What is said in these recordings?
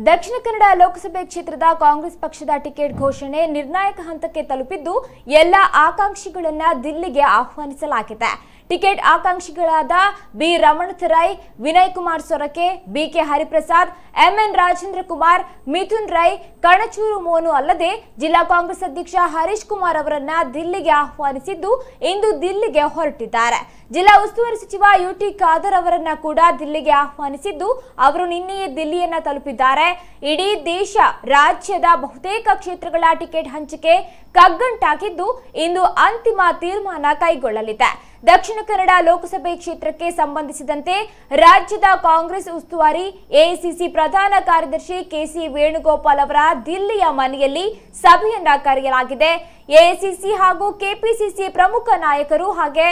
ದಕ್ಷಿಣ ಕನ್ನಡ ಲೋಕಸಭೆ ಕ್ಷೇತ್ರದ ಕಾಂಗ್ರೆಸ್ ಪಕ್ಷದ ಟಿಕೆಟ್ ಘೋಷಣೆ ನಿರ್ಣಾಯಕ ಹಂತಕ್ಕೆ ತಲುಪಿದ್ದು ಎಲ್ಲ ಆಕಾಂಕ್ಷಿಗಳನ್ನ ದಿಲ್ಲಿಗೆ ಆಹ್ವಾನಿಸಲಾಗಿದೆ. ಟಿಕೆಟ್ ಆಕಾಂಕ್ಷಿಗಳಾದ B Ramanath Rai, Vinay Kumar Sorake, BK Hariprasad, MN Rajendra Kumar, Mithun Rai, Kanachur Monu ಅಲ್ಲದೆ ಜಿಲ್ಲಾ ಕಾಂಗ್ರೆಸ್ ಅಧ್ಯಕ್ಷ ಹರೀಶ್ ಕುಮಾರ್ ಅವರನ್ನ ದಿಲ್ಲಿಗೆ ಆಹ್ವಾನಿಸಿದ್ದು ಇಂದು ದಿಲ್ಲಿಗೆ ಹೊರಟಿದ್ದಾರೆ. ಜಿಲ್ಲಾ ಉಸ್ತುವಾರಿ ಸಚಿವ ಯುಟಿ ಖಾದರ್ ಅವರನ್ನ ಕೂಡ ದಿಲ್ಲಿಗೆ ಆಹ್ವಾನಿಸಿದ್ದು ಅವರು ನಿನ್ನೆಯೇ ದಿಲ್ಲಿಯನ್ನ ತಲುಪಿದ್ದಾರೆ. ಇಡೀ ದೇಶ ರಾಜ್ಯದ ಬಹುತೇಕ ಕ್ಷೇತ್ರಗಳ ಟಿಕೆಟ್ ಹಂಚಿಕೆ ಕಗ್ಗಂಟಾಗಿದ್ದು ಇಂದು ಅಂತಿಮ ತೀರ್ಮಾನ ಕೈಗೊಳ್ಳಲಿದೆ. ದಕ್ಷಿಣ ಕನ್ನಡ ಲೋಕಸಭೆ ಕ್ಷೇತ್ರಕ್ಕೆ ಸಂಬಂಧಿಸಿದಂತೆ ರಾಜ್ಯದ ಕಾಂಗ್ರೆಸ್ ಉಸ್ತುವಾರಿ ಎಐಸಿಸಿ ಪ್ರಧಾನ ಕಾರ್ಯದರ್ಶಿ ಕೆಸಿ ವೇಣುಗೋಪಾಲ್ ಅವರ ದಿಲ್ಲಿಯ ಮನೆಯಲ್ಲಿ ಸಭೆಯನ್ನ ಕರೆಯಲಾಗಿದೆ. ಎಐಸಿಸಿ ಹಾಗೂ ಕೆಪಿಸಿಸಿ ಪ್ರಮುಖ ನಾಯಕರು ಹಾಗೆ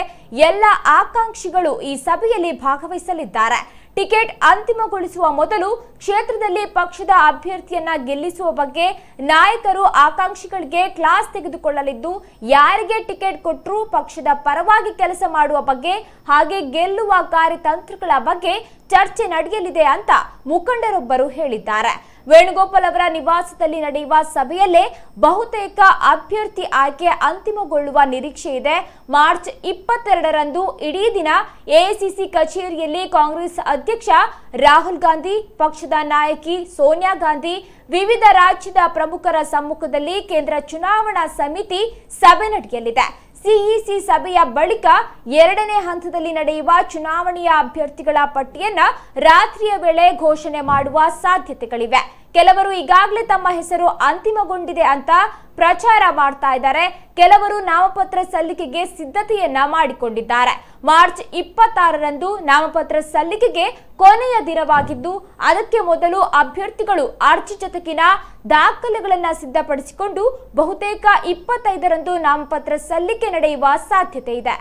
ಎಲ್ಲ ಆಕಾಂಕ್ಷಿಗಳು ಈ ಸಭೆಯಲ್ಲಿ ಭಾಗವಹಿಸಲಿದ್ದಾರೆ. ಟಿಕೆಟ್ ಅಂತಿಮಗೊಳಿಸುವ ಮೊದಲು ಕ್ಷೇತ್ರದಲ್ಲಿ ಪಕ್ಷದ ಅಭ್ಯರ್ಥಿಯನ್ನ ಗೆಲ್ಲಿಸುವ ಬಗ್ಗೆ ನಾಯಕರು ಆಕಾಂಕ್ಷಿಗಳಿಗೆ ಕ್ಲಾಸ್ ತೆಗೆದುಕೊಳ್ಳಲಿದ್ದು, ಯಾರಿಗೆ ಟಿಕೆಟ್ ಕೊಟ್ಟರೂ ಪಕ್ಷದ ಪರವಾಗಿ ಕೆಲಸ ಮಾಡುವ ಬಗ್ಗೆ ಹಾಗೆ ಗೆಲ್ಲುವ ಕಾರ್ಯತಂತ್ರಗಳ ಬಗ್ಗೆ ಚರ್ಚೆ ನಡೆಯಲಿದೆ ಅಂತ ಮುಖಂಡರೊಬ್ಬರು ಹೇಳಿದ್ದಾರೆ. ವೇಣುಗೋಪಾಲ್ ಅವರ ನಿವಾಸದಲ್ಲಿ ನಡೆಯುವ ಸಭೆಯಲ್ಲೇ ಬಹುತೇಕ ಅಭ್ಯರ್ಥಿ ಆಯ್ಕೆ ಅಂತಿಮಗೊಳ್ಳುವ ನಿರೀಕ್ಷೆ ಇದೆ. ಮಾರ್ಚ್ 22ರಂದು ಇಡೀ ದಿನ ಎಐಸಿಸಿ ಕಚೇರಿಯಲ್ಲಿ ಕಾಂಗ್ರೆಸ್ ಅಧ್ಯಕ್ಷ ರಾಹುಲ್ ಗಾಂಧಿ, ಪಕ್ಷದ ನಾಯಕಿ ಸೋನಿಯಾ ಗಾಂಧಿ, ವಿವಿಧ ರಾಜ್ಯದ ಪ್ರಮುಖರ ಸಮ್ಮುಖದಲ್ಲಿ ಕೇಂದ್ರ ಚುನಾವಣಾ ಸಮಿತಿ ಸಭೆ ನಡೆಯಲಿದೆ. ಸಿಇಸಿ ಸಭೆಯ ಬಳಿಕ ಎರಡನೇ ಹಂತದಲ್ಲಿ ನಡೆಯುವ ಚುನಾವಣೆಯ ಅಭ್ಯರ್ಥಿಗಳ ಪಟ್ಟಿಯನ್ನ ರಾತ್ರಿಯ ವೇಳೆ ಘೋಷಣೆ ಮಾಡುವ ಸಾಧ್ಯತೆಗಳಿವೆ. ಕೆಲವರು ಈಗಾಗಲೇ ತಮ್ಮ ಹೆಸರು ಅಂತಿಮಗೊಂಡಿದೆ ಅಂತ ಪ್ರಚಾರ ಮಾಡ್ತಾ ಇದ್ದಾರೆ. ಕೆಲವರು ನಾಮಪತ್ರ ಸಲ್ಲಿಕೆಗೆ ಸಿದ್ಧತೆಯನ್ನ ಮಾಡಿಕೊಂಡಿದ್ದಾರೆ. ಮಾರ್ಚ್ 26ರಂದು ನಾಮಪತ್ರ ಸಲ್ಲಿಕೆಗೆ ಕೊನೆಯ ದಿನವಾಗಿದ್ದು, ಅದಕ್ಕೆ ಮೊದಲು ಅಭ್ಯರ್ಥಿಗಳು ಅರ್ಜಿ ಜೊತೆಗಿನ ದಾಖಲೆಗಳನ್ನ ಸಿದ್ಧಪಡಿಸಿಕೊಂಡು ಬಹುತೇಕ 25ರಂದು ನಾಮಪತ್ರ ಸಲ್ಲಿಕೆ ನಡೆಯುವ ಸಾಧ್ಯತೆ ಇದೆ.